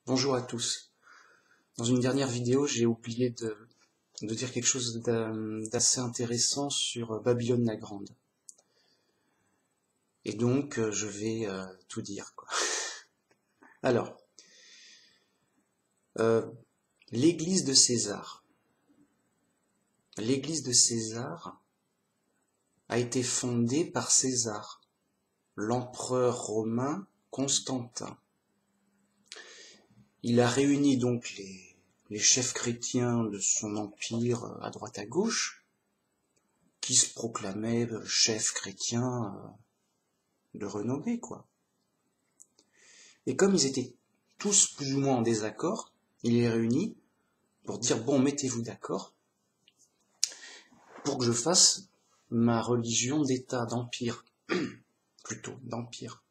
Bonjour à tous. Dans une dernière vidéo, j'ai oublié de dire quelque chose d'assez intéressant sur Babylone la Grande. Et donc, je vais tout dire, quoi. Alors, l'église de César. L'église de César a été fondée par César, l'empereur romain Constantin. Il a réuni donc les chefs chrétiens de son empire à droite à gauche, qui se proclamaient chefs chrétiens de renommée, quoi. Et comme ils étaient tous plus ou moins en désaccord, il les réunit pour dire, bon, mettez-vous d'accord pour que je fasse ma religion d'État, d'empire, plutôt, d'empire.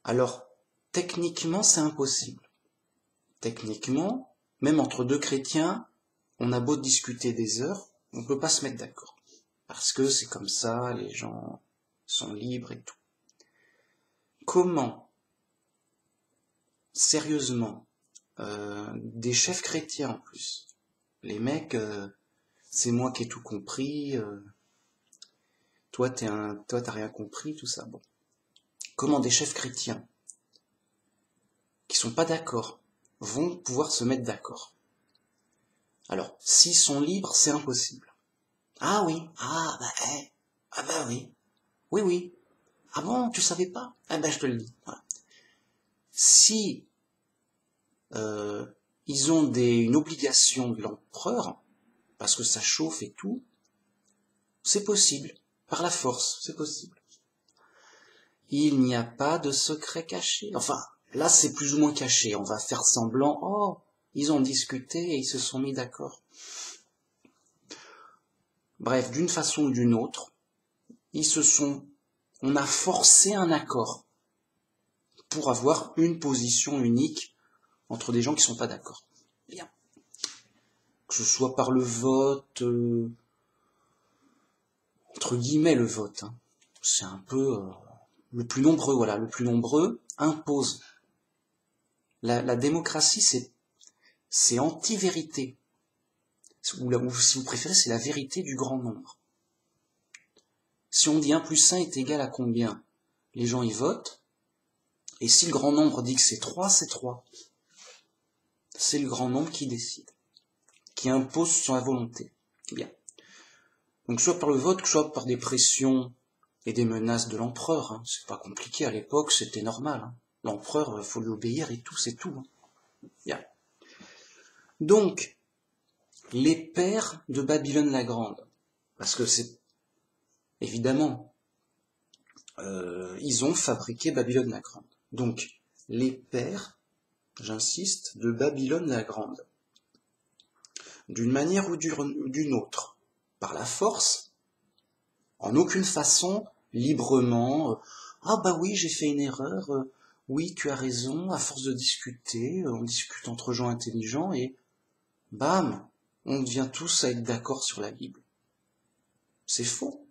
Alors, techniquement, c'est impossible. Techniquement, même entre deux chrétiens, on a beau discuter des heures, on ne peut pas se mettre d'accord. Parce que c'est comme ça, les gens sont libres et tout. Comment, sérieusement, des chefs chrétiens en plus, les mecs, c'est moi qui ai tout compris, toi t'as rien compris, tout ça, bon. Comment des chefs chrétiens, qui sont pas d'accord, vont pouvoir se mettre d'accord? Alors, s'ils sont libres, c'est impossible. Ah oui, ah bah oui, oui, ah bon, tu savais pas? Ah ben je te le dis, voilà. Si ils ont une obligation de l'empereur, parce que ça chauffe et tout, c'est possible, par la force, c'est possible. Il n'y a pas de secret caché. Enfin, là c'est plus ou moins caché, on va faire semblant, oh, ils ont discuté et ils se sont mis d'accord. Bref, d'une façon ou d'une autre, on a forcé un accord pour avoir une position unique entre des gens qui sont pas d'accord. Bien. Que ce soit par le vote, entre guillemets le vote, hein. C'est un peu le plus nombreux, voilà, le plus nombreux impose. La démocratie, c'est anti-vérité. Ou si vous préférez, c'est la vérité du grand nombre. Si on dit 1 plus 1 est égal à combien? Les gens y votent, et si le grand nombre dit que c'est 3, c'est 3. C'est le grand nombre qui décide, qui impose sa volonté. Bien. Donc soit par le vote, soit par des pressions et des menaces de l'empereur, hein. C'est pas compliqué, à l'époque c'était normal, hein. L'empereur, faut lui obéir et tout, c'est tout, hein. Bien. Donc, les pères de Babylone la Grande, parce que c'est évidemment, ils ont fabriqué Babylone la Grande. Donc, les pères, j'insiste, de Babylone la Grande, d'une manière ou d'une autre, par la force, en aucune façon, librement, ah bah oui, j'ai fait une erreur, oui, tu as raison, à force de discuter, on discute entre gens intelligents et bam, on vient tous à être d'accord sur la Bible. C'est faux.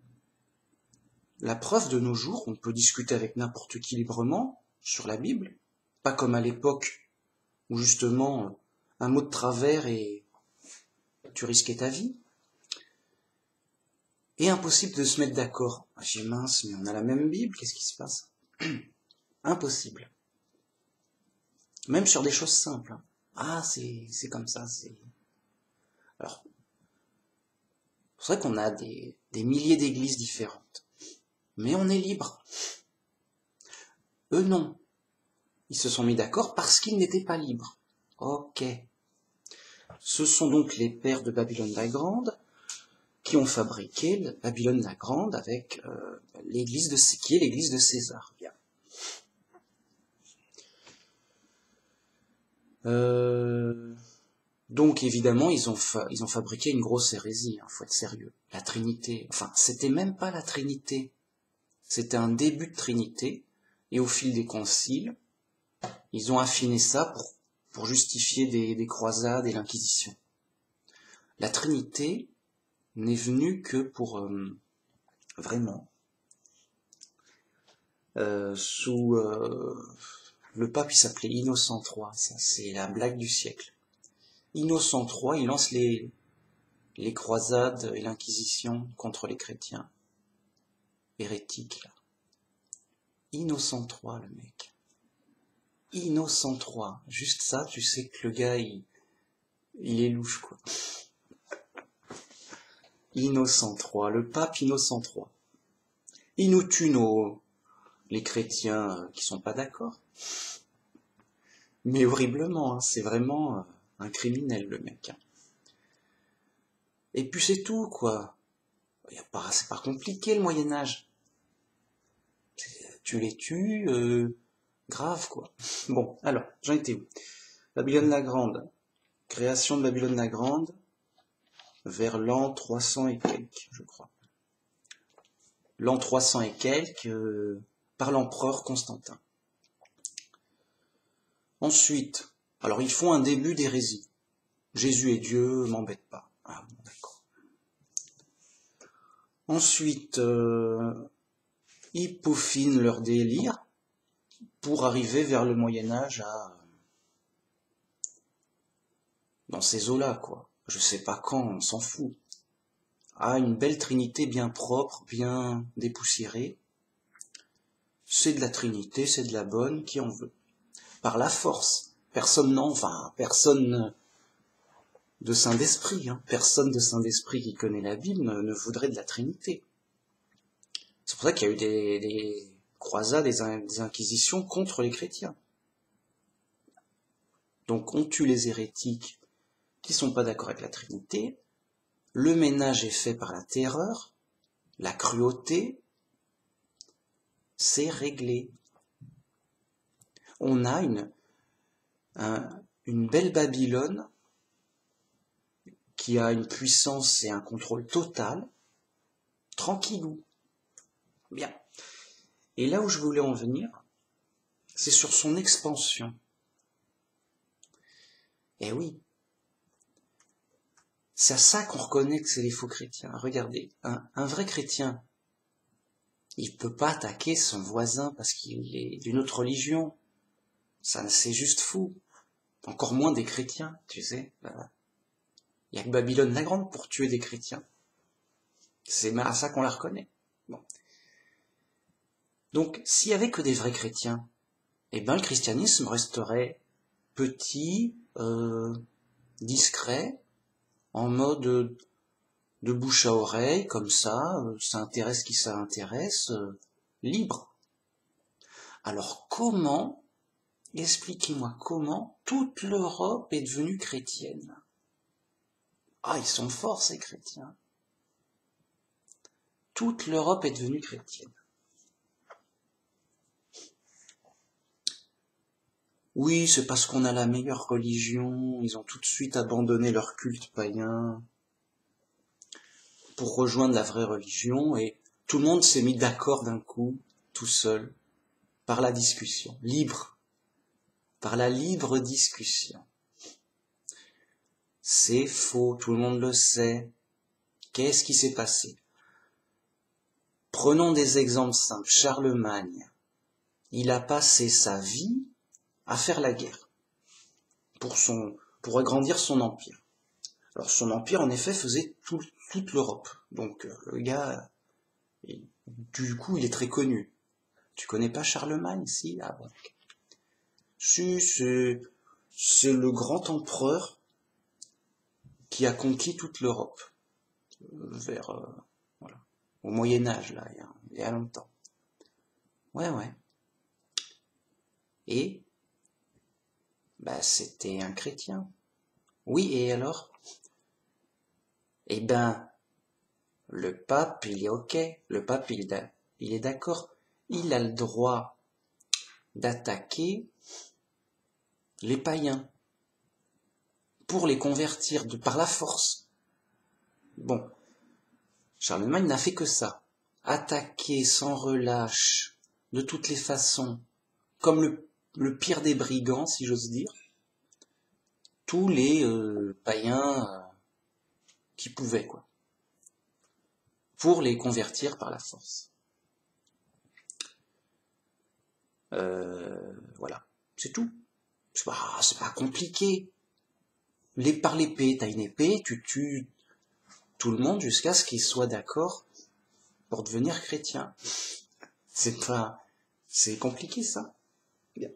La preuve, de nos jours, on peut discuter avec n'importe qui librement sur la Bible, pas comme à l'époque où justement un mot de travers et tu risquais ta vie. Et impossible de se mettre d'accord. J'ai mince, mais on a la même Bible, qu'est-ce qui se passe? Impossible. Même sur des choses simples, hein. Ah, c'est comme ça, c'est... Alors, c'est vrai qu'on a des milliers d'églises différentes. Mais on est libre. Eux, non. Ils se sont mis d'accord parce qu'ils n'étaient pas libres. Ok. Ce sont donc les pères de Babylone la Grande qui ont fabriqué Babylone la Grande avec l'église qui est l'église de César. Bien. Donc évidemment, ils ont fabriqué une grosse hérésie, hein, faut être sérieux. La Trinité, enfin, c'était même pas la Trinité. C'était un début de Trinité, et au fil des conciles, ils ont affiné ça pour justifier des croisades et l'Inquisition. La Trinité n'est venue que pour vraiment sous Le pape, il s'appelait Innocent III, ça c'est la blague du siècle. Innocent III, il lance les croisades et l'inquisition contre les chrétiens hérétiques, là. Innocent III, le mec. Innocent III. Juste ça, tu sais que le gars, il est louche, quoi. Innocent III, le pape Innocent III. Il nous tue les chrétiens qui sont pas d'accord. Mais horriblement, hein, c'est vraiment un criminel, le mec. Hein. Et puis c'est tout, quoi. C'est pas compliqué, le Moyen-Âge. Tu les tues, grave, quoi. Bon, alors, j'en étais où? Babylone la Grande. Création de Babylone la Grande, vers l'an 300 et quelques, je crois. L'an 300 et quelques, par l'empereur Constantin. Ensuite, alors ils font un début d'hérésie. Jésus est Dieu, m'embête pas. Ah bon, d'accord. Ensuite, ils peaufinent leur délire pour arriver vers le Moyen-Âge dans ces eaux-là, quoi. Je sais pas quand, on s'en fout. Une belle trinité bien propre, bien dépoussiérée. C'est de la trinité, c'est de la bonne, qui en veut. Par la force. Personne de saint d'esprit, hein. Personne de saint d'esprit qui connaît la Bible ne voudrait de la Trinité. C'est pour ça qu'il y a eu des croisades, des inquisitions contre les chrétiens. Donc on tue les hérétiques qui sont pas d'accord avec la Trinité. Le ménage est fait par la terreur, la cruauté. C'est réglé. On a une belle Babylone qui a une puissance et un contrôle total, tranquillou. Bien. Et là où je voulais en venir, c'est sur son expansion. Eh oui, c'est à ça qu'on reconnaît que c'est les faux chrétiens. Regardez, un vrai chrétien, il peut pas attaquer son voisin parce qu'il est d'une autre religion. Ça, c'est juste fou. Encore moins des chrétiens, tu sais. Il y a que Babylone la Grande pour tuer des chrétiens. C'est à ça qu'on la reconnaît. Bon. Donc, s'il y avait que des vrais chrétiens, eh ben, le christianisme resterait petit, discret, en mode de bouche à oreille, comme ça intéresse qui ça intéresse, libre. Alors expliquez-moi comment toute l'Europe est devenue chrétienne? Ils sont forts ces chrétiens. Toute l'Europe est devenue chrétienne. Oui, c'est parce qu'on a la meilleure religion, ils ont tout de suite abandonné leur culte païen pour rejoindre la vraie religion, et tout le monde s'est mis d'accord d'un coup, tout seul, par la discussion, libre, par la libre discussion. C'est faux, tout le monde le sait. Qu'est-ce qui s'est passé? Prenons des exemples simples. Charlemagne, il a passé sa vie à faire la guerre pour agrandir son empire. Alors son empire, en effet, faisait toute l'Europe. Donc le gars, du coup, il est très connu. Tu connais pas Charlemagne, si? Ah bon. Si, c'est le grand empereur qui a conquis toute l'Europe vers voilà, au Moyen-Âge, là, il y a longtemps. Ouais. Et c'était un chrétien. Oui, et alors? Eh ben, le pape, il est ok. Le pape, il est d'accord. Il a le droit d'attaquer les païens pour les convertir par la force. Bon, Charlemagne n'a fait que ça. Attaquer sans relâche, de toutes les façons, comme le pire des brigands, si j'ose dire, tous les païens qui pouvaient, quoi, pour les convertir par la force. Voilà. C'est tout. C'est pas compliqué. Par l'épée, t'as une épée, tu tues tout le monde jusqu'à ce qu'il soit d'accord pour devenir chrétien. C'est compliqué ça. Bien.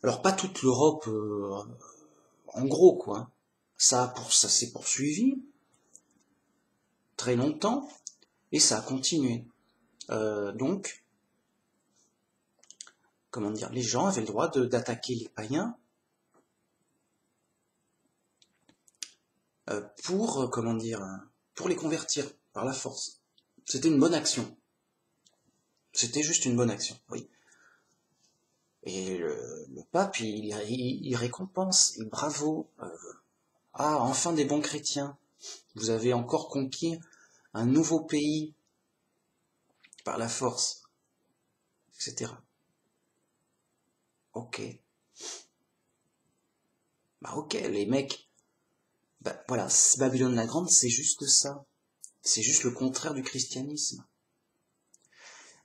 Alors pas toute l'Europe, en gros quoi. Ça s'est poursuivi très longtemps et ça a continué. Donc, comment dire, les gens avaient le droit d'attaquer les païens pour, comment dire, pour les convertir par la force. C'était une bonne action. C'était juste une bonne action, oui. Et le pape, il récompense, et bravo. Enfin des bons chrétiens. Vous avez encore conquis un nouveau pays par la force, etc. Ok. Ok, les mecs. Voilà, Babylone la Grande, c'est juste ça. C'est juste le contraire du christianisme.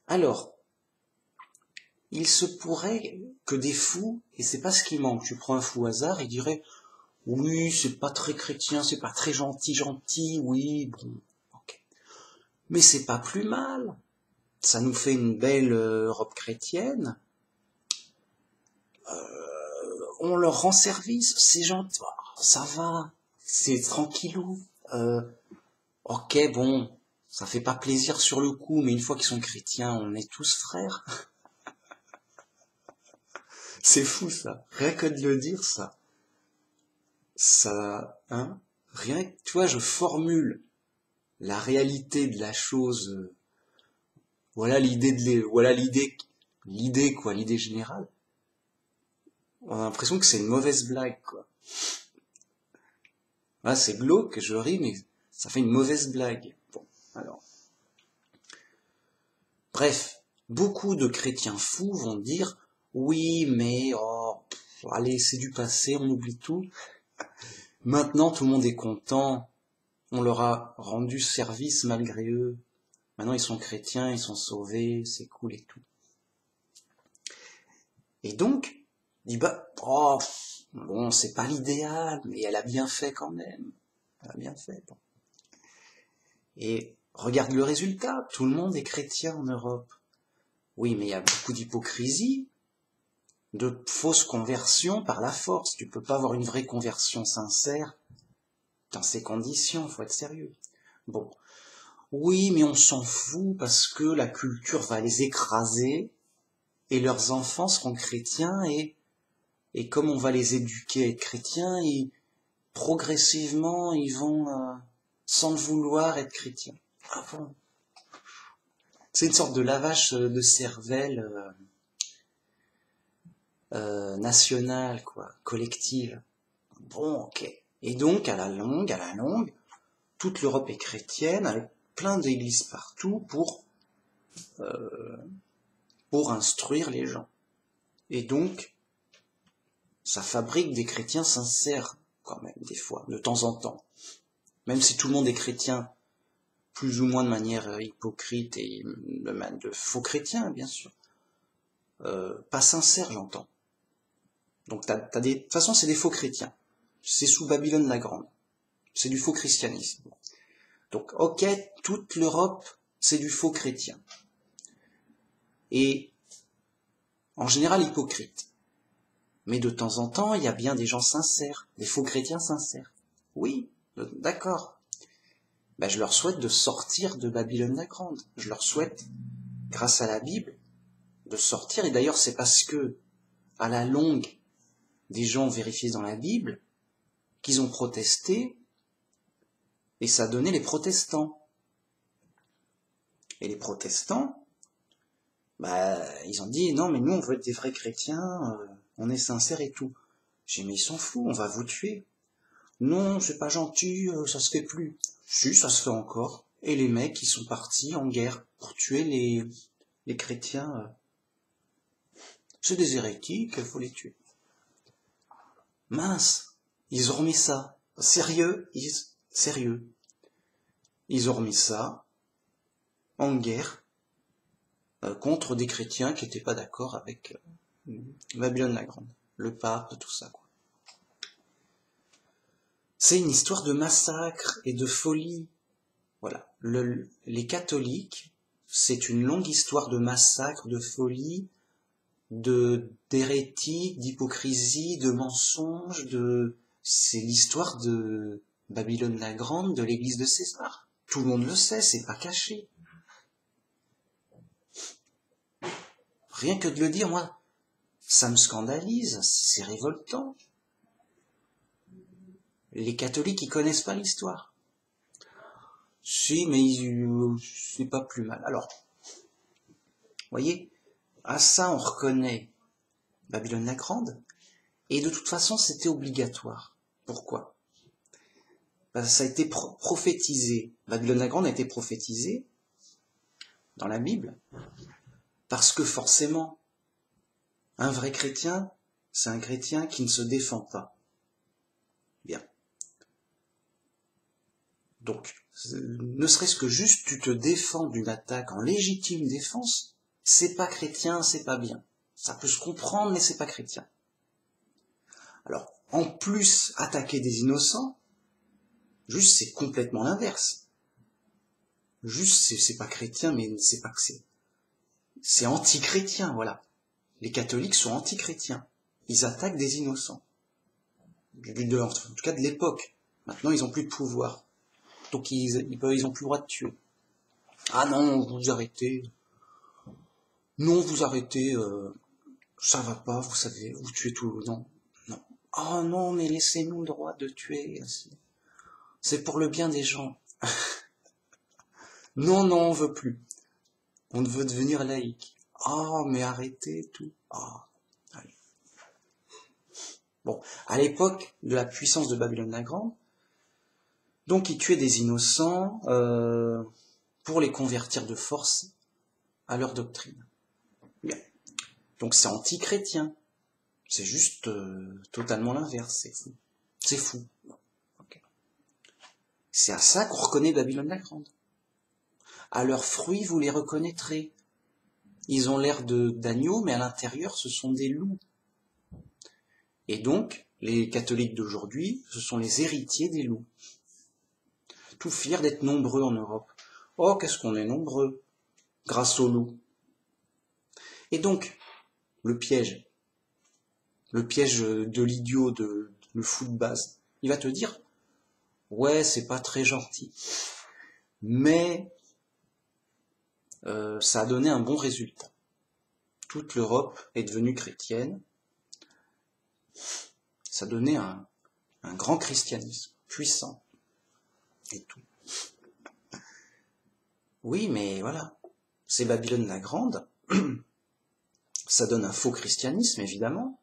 Alors, il se pourrait que des fous, et c'est pas ce qui manque, tu prends un fou au hasard, il dirait oui, c'est pas très chrétien, c'est pas très gentil, oui, bon, ok. Mais c'est pas plus mal. Ça nous fait une belle Europe chrétienne. On leur rend service, c'est gentil, ça va, c'est tranquillou. Ok, bon, ça fait pas plaisir sur le coup, mais une fois qu'ils sont chrétiens, on est tous frères. C'est fou ça, rien que de le dire ça. Hein, rien que, tu vois, je formule la réalité de la chose. Voilà l'idée l'idée générale. On a l'impression que c'est une mauvaise blague, quoi. C'est glauque, je ris, mais ça fait une mauvaise blague. Bon, alors. Bref, beaucoup de chrétiens fous vont dire, oui, mais, allez, c'est du passé, on oublie tout. Maintenant, tout le monde est content. On leur a rendu service malgré eux. Maintenant, ils sont chrétiens, ils sont sauvés, c'est cool et tout. Et donc, il dit, bon, c'est pas l'idéal, mais elle a bien fait quand même. Elle a bien fait. Bon. Et regarde le résultat, tout le monde est chrétien en Europe. Oui, mais il y a beaucoup d'hypocrisie, de fausses conversions par la force. Tu peux pas avoir une vraie conversion sincère dans ces conditions, faut être sérieux. Bon. Oui, mais on s'en fout parce que la culture va les écraser et leurs enfants seront chrétiens et comme on va les éduquer à être chrétiens, progressivement, ils vont, sans le vouloir, être chrétiens. Ah bon. C'est une sorte de lavage de cervelle nationale, quoi, collective. Bon, ok. Et donc, à la longue, toute l'Europe est chrétienne, avec plein d'églises partout pour instruire les gens. Et donc, ça fabrique des chrétiens sincères, quand même, des fois, de temps en temps. Même si tout le monde est chrétien, plus ou moins de manière hypocrite et de faux chrétiens, bien sûr. Pas sincère, j'entends. Donc de toute façon, c'est des faux chrétiens. C'est sous Babylone la Grande. C'est du faux christianisme. Donc, ok, toute l'Europe, c'est du faux chrétien. Et, en général, hypocrite. Mais de temps en temps, il y a bien des gens sincères, des faux chrétiens sincères. Oui, d'accord. Je leur souhaite de sortir de Babylone la Grande. Je leur souhaite, grâce à la Bible, de sortir. Et d'ailleurs, c'est parce que, à la longue, des gens ont vérifié dans la Bible qu'ils ont protesté, et ça a donné les protestants. Et les protestants, ils ont dit, non, mais nous, on veut être des vrais chrétiens, on est sincères et tout. J'ai dit, mais ils sont fous, on va vous tuer. Non, c'est pas gentil, ça se fait plus. Si, ça se fait encore. Et les mecs, ils sont partis en guerre pour tuer les chrétiens. C'est des hérétiques, il faut les tuer. Mince, ils ont remis ça. Sérieux. Ils ont remis ça en guerre contre des chrétiens qui n'étaient pas d'accord avec Babylone la Grande, le pape, tout ça, quoi. C'est une histoire de massacre et de folie. Voilà. Les catholiques, c'est une longue histoire de massacre, de folie, d'hérétique, d'hypocrisie, de mensonges, c'est l'histoire de Babylone la Grande, de l'église de César. Tout le monde le sait, c'est pas caché. Rien que de le dire, moi, ça me scandalise, c'est révoltant. Les catholiques, ils connaissent pas l'histoire. Si, mais c'est pas plus mal. Alors, vous voyez, à ça on reconnaît Babylone la Grande, et de toute façon c'était obligatoire. Pourquoi? Parce que ça a été prophétisé. Babylone la Grande a été prophétisée dans la Bible, parce que forcément, un vrai chrétien, c'est un chrétien qui ne se défend pas. Bien. Donc, ne serait-ce que juste tu te défends d'une attaque en légitime défense, c'est pas chrétien, c'est pas bien. Ça peut se comprendre, mais c'est pas chrétien. Alors, en plus, attaquer des innocents, juste c'est complètement l'inverse. Juste c'est pas chrétien, mais c'est pas que c'est anti-chrétien, voilà. Les catholiques sont anti-chrétiens. Ils attaquent des innocents. En tout cas de l'époque. Maintenant, ils ont plus de pouvoir. Donc ils ont plus le droit de tuer. Ah non, vous arrêtez. Non, vous arrêtez, ça va pas, vous savez, vous tuez tout. Non, non. Oh non, mais laissez-nous le droit de tuer. C'est pour le bien des gens. Non, non, on veut plus. On veut devenir laïque. Oh, mais arrêtez tout. Oh, allez. Bon, à l'époque de la puissance de Babylone la Grande, donc ils tuaient des innocents pour les convertir de force à leur doctrine. Bien. Donc c'est anti-chrétien. C'est juste totalement l'inverse. C'est fou. C'est fou. Okay. C'est à ça qu'on reconnaît Babylone la Grande. À leurs fruits, vous les reconnaîtrez. Ils ont l'air d'agneaux, mais à l'intérieur, ce sont des loups. Et donc, les catholiques d'aujourd'hui, ce sont les héritiers des loups. Tout fiers d'être nombreux en Europe. Oh, qu'est-ce qu'on est nombreux, grâce aux loups. Et donc, le piège de l'idiot, le fou de base, il va te dire, ouais, c'est pas très gentil, mais ça a donné un bon résultat. Toute l'Europe est devenue chrétienne. Ça donnait un grand christianisme, puissant, et tout. Oui, mais voilà, c'est Babylone la Grande, ça donne un faux christianisme, évidemment.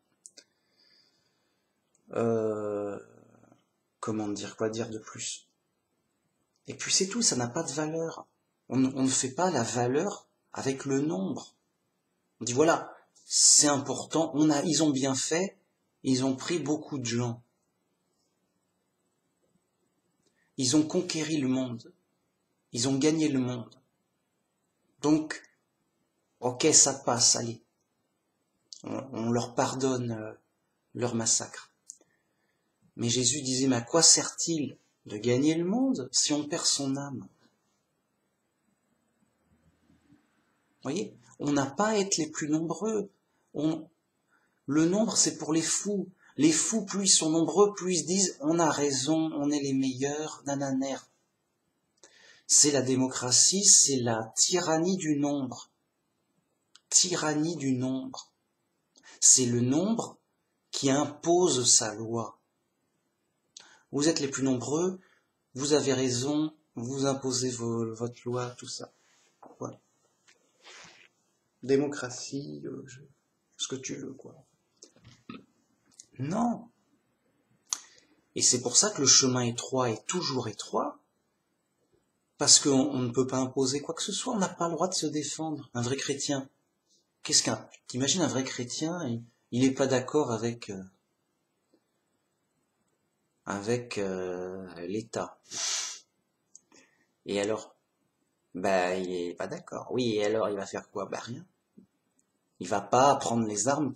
Comment dire, quoi dire de plus? Et puis c'est tout, ça n'a pas de valeur. On ne fait pas la valeur avec le nombre. On dit voilà, c'est important, ils ont bien fait, ils ont pris beaucoup de gens. Ils ont conquéri le monde. Ils ont gagné le monde. Donc, ok, ça passe, allez. On leur pardonne leur massacre. Mais Jésus disait, mais à quoi sert-il de gagner le monde si on perd son âme? Vous voyez, on n'a pas à être les plus nombreux. Le nombre, c'est pour les fous. Les fous, plus ils sont nombreux, plus ils se disent, on a raison, on est les meilleurs, nananer. C'est la démocratie, c'est la tyrannie du nombre. Tyrannie du nombre. C'est le nombre qui impose sa loi. Vous êtes les plus nombreux, vous avez raison, vous imposez votre loi, tout ça. Voilà. Démocratie, ce que tu veux, quoi. Non. Et c'est pour ça que le chemin étroit est toujours étroit, parce qu'on ne peut pas imposer quoi que ce soit, on n'a pas le droit de se défendre. Un vrai chrétien, t'imagines un vrai chrétien, il n'est pas d'accord avec l'État. Et alors, il est pas d'accord. Oui, et alors il va faire quoi? Rien. Il va pas prendre les armes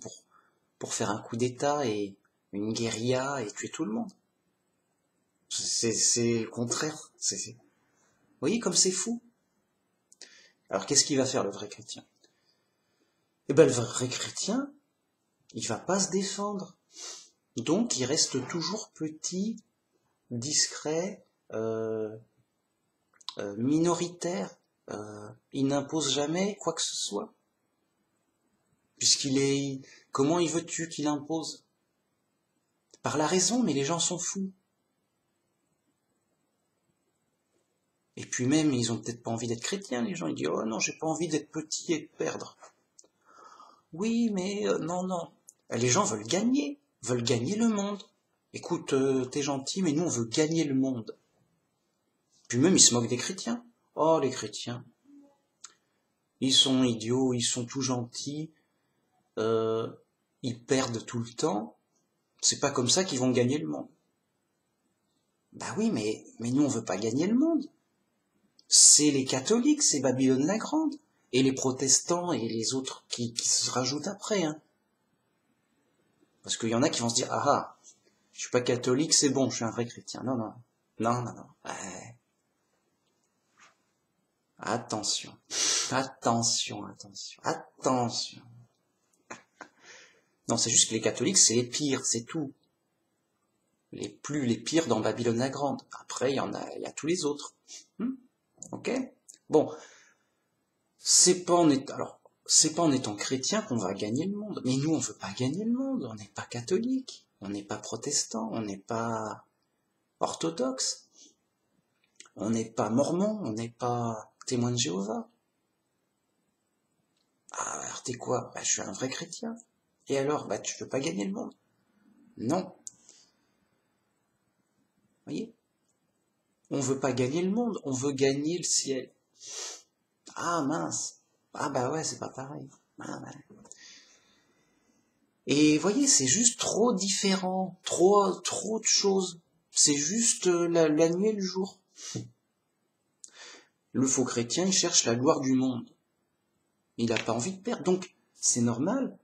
pour faire un coup d'État et une guérilla et tuer tout le monde. C'est le contraire. Vous voyez comme c'est fou. Alors qu'est-ce qu'il va faire le vrai chrétien? Eh ben le vrai chrétien, il va pas se défendre. Donc il reste toujours petit, discret, minoritaire. Il n'impose jamais quoi que ce soit. Puisqu'il est... Comment il veux-tu qu'il impose? Par la raison, mais les gens sont fous. Et puis même, ils ont peut-être pas envie d'être chrétiens, les gens. Ils disent, oh non, j'ai pas envie d'être petit et de perdre. Oui, mais non. Les gens veulent gagner le monde. Écoute, t'es gentil, mais nous, on veut gagner le monde. Puis même, ils se moquent des chrétiens. Oh, les chrétiens. Ils sont idiots, ils sont tout gentils. Ils perdent tout le temps. C'est pas comme ça qu'ils vont gagner le monde. Bah oui, mais nous, on veut pas gagner le monde. C'est les catholiques, c'est Babylone la Grande. Et les protestants et les autres qui se rajoutent après. Hein. Parce qu'il y en a qui vont se dire, ah, je suis pas catholique, c'est bon, je suis un vrai chrétien. Non. Attention. Non, c'est juste que les catholiques, c'est les pires, c'est tout. Les pires dans Babylone la Grande. Après, il y a tous les autres. Ok? Bon. C'est pas en étant chrétien qu'on va gagner le monde. Mais nous, on veut pas gagner le monde. On n'est pas catholique. On n'est pas protestant. On n'est pas orthodoxe. On n'est pas mormon. On n'est pas témoin de Jéhovah. Ah, alors t'es quoi? Bah, je suis un vrai chrétien. Et alors, bah, tu peux pas gagner le monde. Non. Voyez? On veut pas gagner le monde. On veut gagner le ciel. Ah, mince. Ah, bah ouais, c'est pas pareil. Ah, bah. Et voyez, c'est juste trop différent, trop de choses. C'est juste la nuit et le jour. Le faux chrétien, il cherche la gloire du monde. Il n'a pas envie de perdre. Donc, c'est normal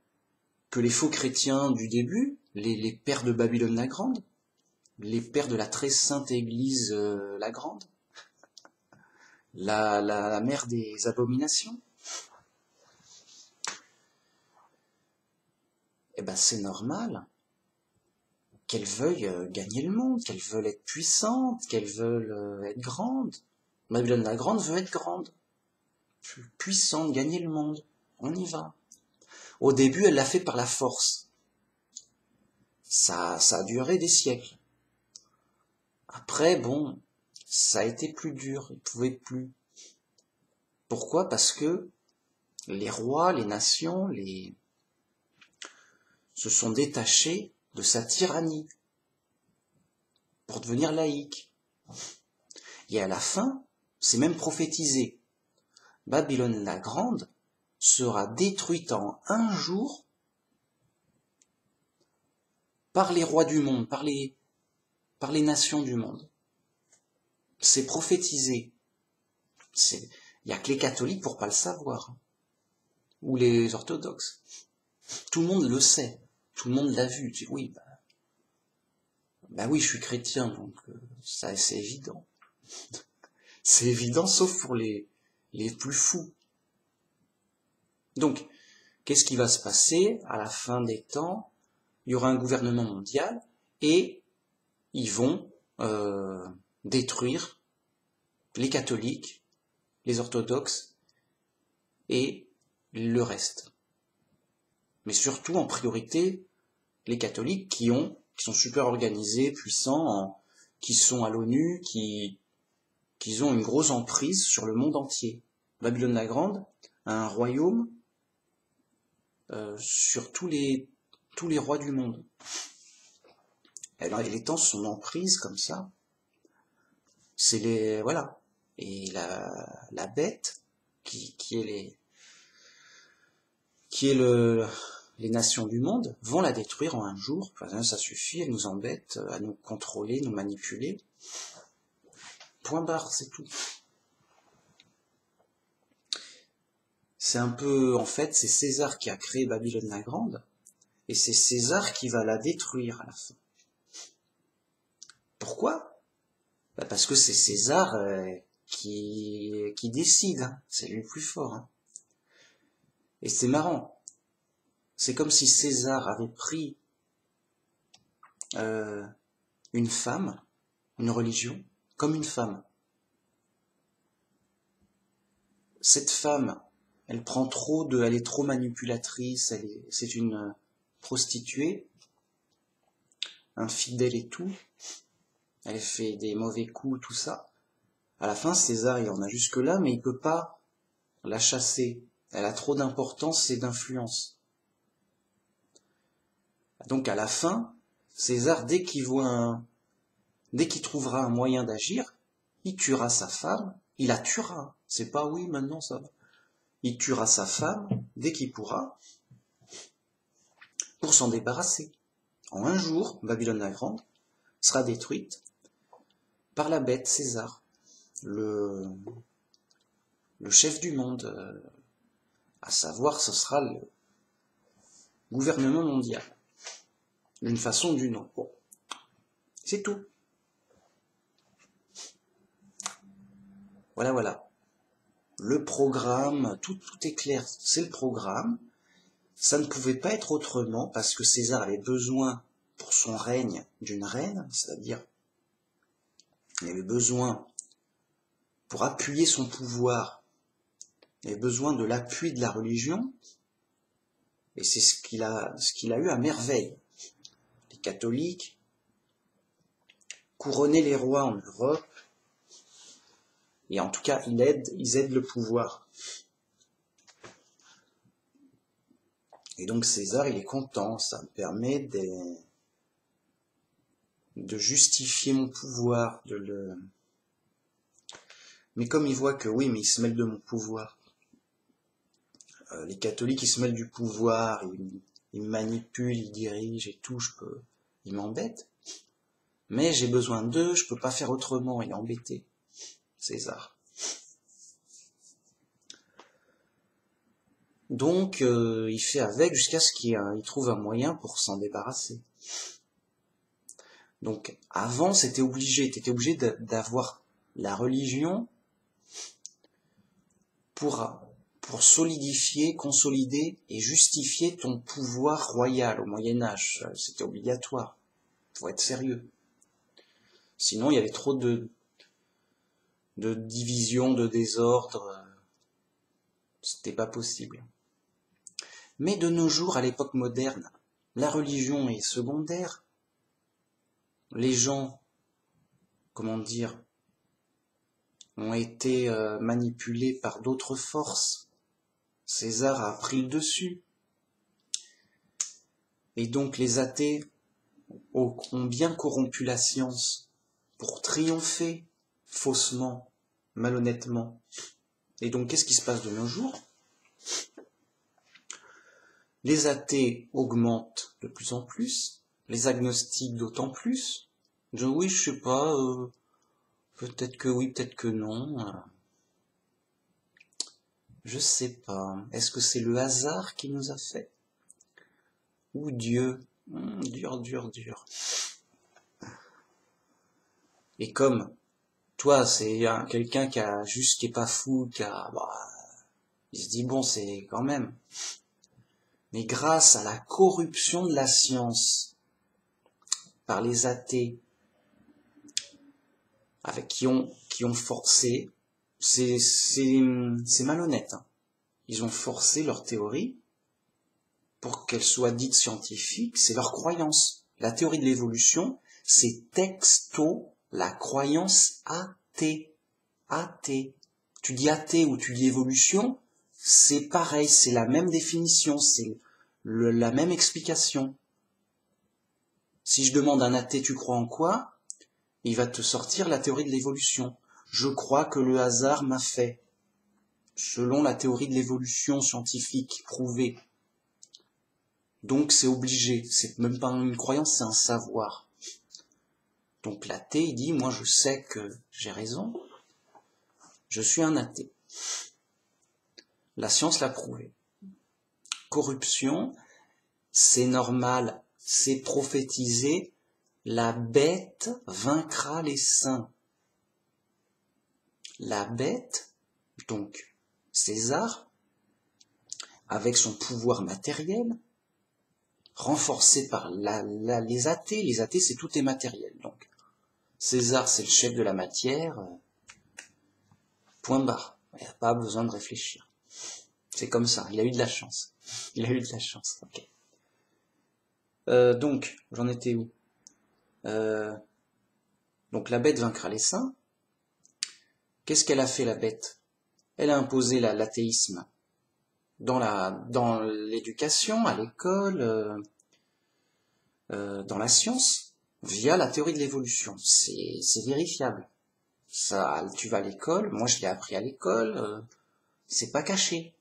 que les faux chrétiens du début, les pères de Babylone la Grande, les pères de la très sainte Église la Grande, la mère des abominations, eh ben c'est normal qu'elles veuillent gagner le monde, qu'elles veulent être puissantes, qu'elles veulent être grandes. Babylone la Grande veut être grande, puissante, gagner le monde. On y va. Au début, elle l'a fait par la force. Ça a duré des siècles. Après, bon, ça a été plus dur, ils ne pouvaient plus. Pourquoi? Parce que les rois, les nations, se sont détachés de sa tyrannie pour devenir laïcs. Et à la fin, c'est même prophétisé. Babylone la Grande sera détruite en un jour par les rois du monde, par les nations du monde. C'est prophétisé. Il n'y a que les catholiques pour pas le savoir. Ou les orthodoxes. Tout le monde le sait. Tout le monde l'a vu. Tu dis, oui, bah oui, je suis chrétien, donc ça c'est évident. C'est évident, sauf pour les plus fous. Donc, qu'est-ce qui va se passer à la fin des temps? Il y aura un gouvernement mondial et ils vont détruire les catholiques, les orthodoxes et le reste. Mais surtout, en priorité, les catholiques qui sont super organisés, puissants, qui sont à l'ONU, qui ont une grosse emprise sur le monde entier. Babylone la Grande a un royaume sur tous les rois du monde. Elle étend son emprise comme ça. C'est voilà. Et la bête qui est les nations du monde vont la détruire en un jour. Enfin, ça suffit, elle nous embête à nous contrôler, nous manipuler. Point barre, c'est tout. C'est un peu, en fait, c'est César qui a créé Babylone la Grande, et c'est César qui va la détruire à la fin. Pourquoi? Bah parce que c'est César qui décide, hein. C'est lui le plus fort. Hein. Et c'est marrant. C'est comme si César avait pris une femme, une religion, comme une femme. Cette femme, elle est trop manipulatrice, c'est une prostituée, infidèle et tout. Elle fait des mauvais coups, tout ça. À la fin, César, il en a jusque-là, mais il peut pas la chasser. Elle a trop d'importance et d'influence. Donc à la fin, César, dès qu'il trouvera un moyen d'agir, il tuera sa femme, il la tuera. C'est pas oui, maintenant ça va. Il tuera sa femme dès qu'il pourra pour s'en débarrasser. En un jour, Babylone la Grande sera détruite par la bête César, le chef du monde, à savoir ce sera le gouvernement mondial, d'une façon ou d'une autre. Bon, c'est tout. Voilà, voilà. Le programme, tout est clair, c'est le programme. Ça ne pouvait pas être autrement parce que César avait besoin pour son règne d'une reine, c'est-à-dire il avait besoin pour appuyer son pouvoir, il avait besoin de l'appui de la religion, et c'est ce qu'il a eu à merveille. Les catholiques couronnaient les rois en Europe, et en tout cas ils aident le pouvoir. Et donc César, il est content, ça me permet de justifier mon pouvoir, Mais comme il voit que oui, mais il se mêle de mon pouvoir. Les catholiques, ils se mêlent du pouvoir, ils manipulent, ils dirigent et tout, ils m'embêtent. Mais j'ai besoin d'eux, je peux pas faire autrement, il est embêté, César. Donc, il fait avec jusqu'à ce qu'il trouve un moyen pour s'en débarrasser. Donc, avant, t'étais obligé d'avoir la religion pour solidifier, consolider et justifier ton pouvoir royal au Moyen-Âge. C'était obligatoire. Faut être sérieux. Sinon, il y avait trop de division, de désordre. C'était pas possible. Mais de nos jours, à l'époque moderne, la religion est secondaire. Les gens, comment dire, ont été manipulés par d'autres forces. César a pris le dessus. Et donc les athées ont bien corrompu la science pour triompher faussement, malhonnêtement. Et donc qu'est-ce qui se passe de nos jours? Les athées augmentent de plus en plus, les agnostiques d'autant plus. Oui, je sais pas, peut-être que oui, peut-être que non. Je sais pas. Est-ce que c'est le hasard qui nous a fait? Ou Dieu? Dur. Et comme toi, c'est quelqu'un qui est pas fou, il se dit bon, c'est quand même. Mais grâce à la corruption de la science par les athées, avec qui ont forcé, c'est malhonnête. Hein. Ils ont forcé leur théorie pour qu'elle soit dite scientifique, c'est leur croyance. La théorie de l'évolution, c'est texto la croyance athée. Athée. Tu dis athée ou tu dis évolution, c'est pareil, c'est la même définition, c'est la même explication. Si je demande à un athée, tu crois en quoi? Il va te sortir la théorie de l'évolution. Je crois que le hasard m'a fait. Selon la théorie de l'évolution scientifique prouvée. Donc c'est obligé. C'est même pas une croyance, c'est un savoir. Donc l'athée, il dit, moi je sais que j'ai raison. Je suis un athée. La science l'a prouvé. Corruption, c'est normal, c'est prophétisé, la bête vaincra les saints. La bête, donc César, avec son pouvoir matériel, renforcé par les athées c'est tout est matériel. Donc César c'est le chef de la matière, point barre, il n'y a pas besoin de réfléchir. C'est comme ça, il a eu de la chance. Il a eu de la chance, ok. Donc, j'en étais où? Donc la bête vaincra les saints. Qu'est-ce qu'elle a fait la bête? Elle a imposé l'athéisme dans l'éducation, à l'école, dans la science, via la théorie de l'évolution. C'est vérifiable. Ça, tu vas à l'école, moi je l'ai appris à l'école, c'est pas caché.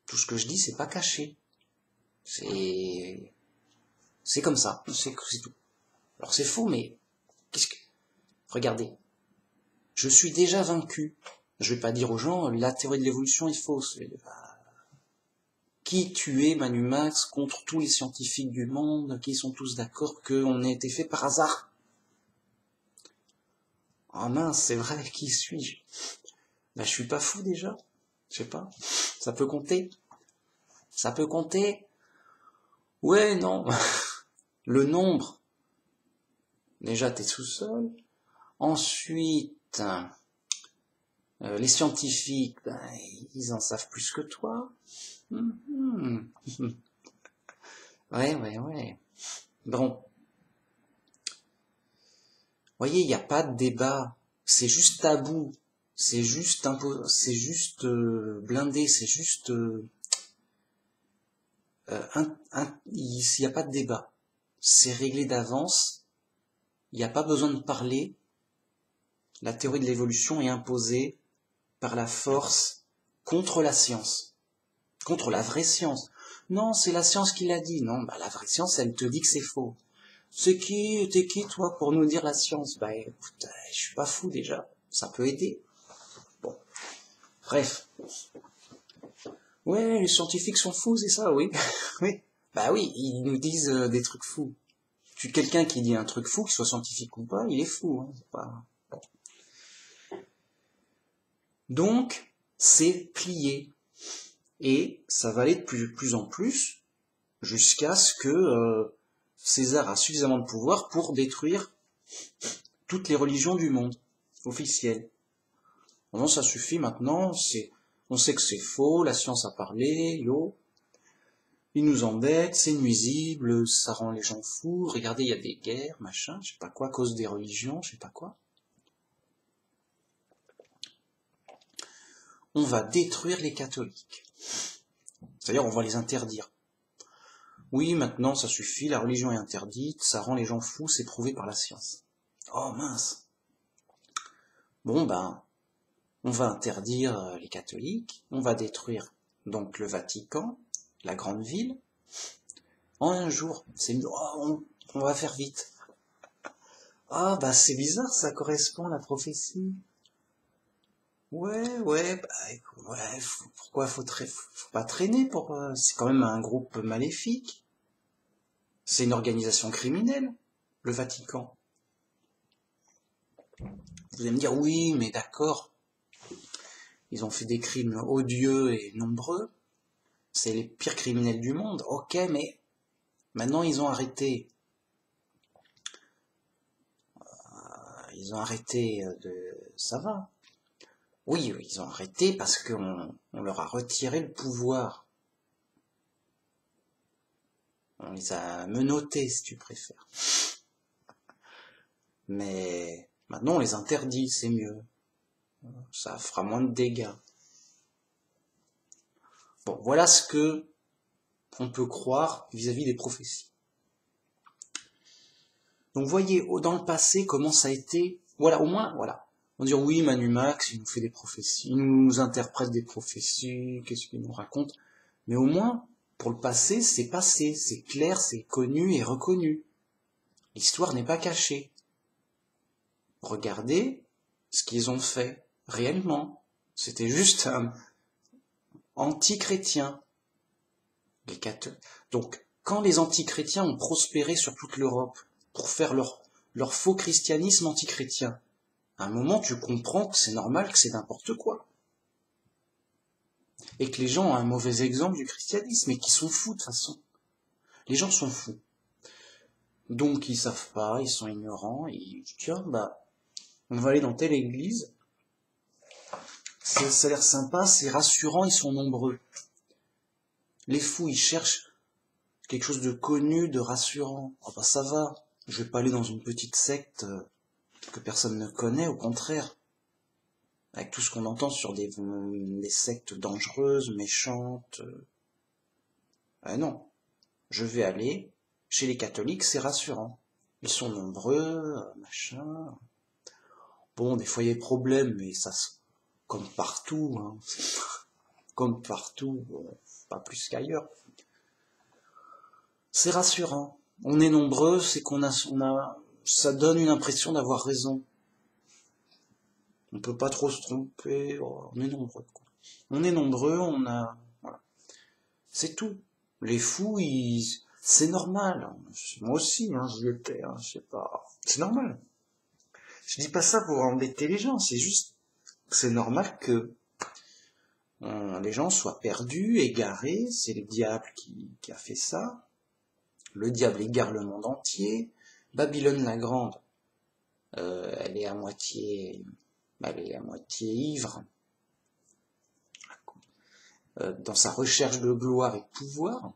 Tout ce que je dis, c'est pas caché. C'est comme ça, c'est tout. Alors c'est faux, mais regardez, je suis déjà vaincu. Je vais pas dire aux gens, la théorie de l'évolution est fausse. Qui tuait Manu Max contre tous les scientifiques du monde, qui sont tous d'accord qu'on a été fait par hasard? Ah mince, c'est vrai, qui suis-je? Ben, je suis pas fou déjà. Je sais pas. Ça peut compter? Ça peut compter? Ouais, non. Le nombre. Déjà, t'es tout seul. Ensuite, les scientifiques, ben, ils en savent plus que toi. Ouais. Bon. Voyez, il n'y a pas de débat. C'est juste tabou. C'est juste blindé. C'est juste... il n'y a pas de débat. C'est réglé d'avance. Il n'y a pas besoin de parler. La théorie de l'évolution est imposée par la force contre la science. Contre la vraie science. Non, c'est la science qui l'a dit. Non, bah, la vraie science, elle te dit que c'est faux. T'es qui, toi, pour nous dire la science? Bah, écoute, je suis pas fou, déjà. Ça peut aider. Bon. Bref. Ouais, les scientifiques sont fous, c'est ça, oui. Oui. Bah oui, ils nous disent des trucs fous. Quelqu'un qui dit un truc fou, qu'il soit scientifique ou pas, il est fou. Hein, c'est pas... Bon. Donc, c'est plié. Et ça va aller de plus en plus jusqu'à ce que César a suffisamment de pouvoir pour détruire toutes les religions du monde officielles. Non, ça suffit maintenant, on sait que c'est faux, la science a parlé, ils nous embêtent, c'est nuisible, ça rend les gens fous, regardez, il y a des guerres, machin, je sais pas quoi, à cause des religions, je sais pas quoi. On va détruire les catholiques. C'est-à-dire, on va les interdire. Oui, maintenant, ça suffit, la religion est interdite, ça rend les gens fous, c'est prouvé par la science. Oh mince. Bon, ben, on va interdire les catholiques, on va détruire donc le Vatican, la grande ville, en un jour. On va faire vite. Ah, bah c'est bizarre, ça correspond à la prophétie. Ouais, pourquoi faut pas traîner pour... c'est quand même un groupe maléfique. C'est une organisation criminelle, le Vatican. Vous allez me dire, oui, mais d'accord, ils ont fait des crimes odieux et nombreux, c'est les pires criminels du monde, ok, mais maintenant ils ont arrêté. Ça va. Oui, ils ont arrêté parce qu'on leur a retiré le pouvoir. On les a menottés, si tu préfères. Mais maintenant on les interdit, c'est mieux. Ça fera moins de dégâts. Bon, voilà ce que on peut croire vis-à-vis des prophéties. Donc voyez, dans le passé, comment ça a été... Voilà, au moins, voilà. On dit, oui, Manu Max, il nous fait des prophéties, il nous interprète des prophéties, qu'est-ce qu'il nous raconte? Mais au moins, pour le passé, c'est clair, c'est connu et reconnu. L'histoire n'est pas cachée. Regardez ce qu'ils ont fait, réellement. C'était juste anti-chrétiens. Donc, quand les anti-chrétiens ont prospéré sur toute l'Europe pour faire leur faux christianisme anti-chrétien, à un moment, tu comprends que c'est normal, que c'est n'importe quoi. Et que les gens ont un mauvais exemple du christianisme, et qu'ils sont fous de toute façon. Les gens sont fous. Donc, ils savent pas, ils sont ignorants, et ils disent, tiens, on va aller dans telle église, ça a l'air sympa, c'est rassurant, ils sont nombreux. Les fous, ils cherchent quelque chose de connu, de rassurant. Ah ça va, je vais pas aller dans une petite secte que personne ne connaît, au contraire. Avec tout ce qu'on entend sur des sectes dangereuses, méchantes. Non, je vais aller chez les catholiques, c'est rassurant. Ils sont nombreux, machin. Bon, des fois il y a des problèmes, mais ça, comme partout, hein. Comme partout, pas plus qu'ailleurs. C'est rassurant. On est nombreux, c'est ça donne une impression d'avoir raison. On peut pas trop se tromper, on est nombreux, quoi. On est nombreux, voilà. C'est tout. Les fous, c'est normal. Moi aussi, hein, j'y étais, hein, je sais pas. C'est normal. Je dis pas ça pour embêter les gens, c'est juste, c'est normal que les gens soient perdus, égarés, c'est le diable qui a fait ça. Le diable égare le monde entier. Babylone la Grande, elle est à moitié ivre dans sa recherche de gloire et de pouvoir.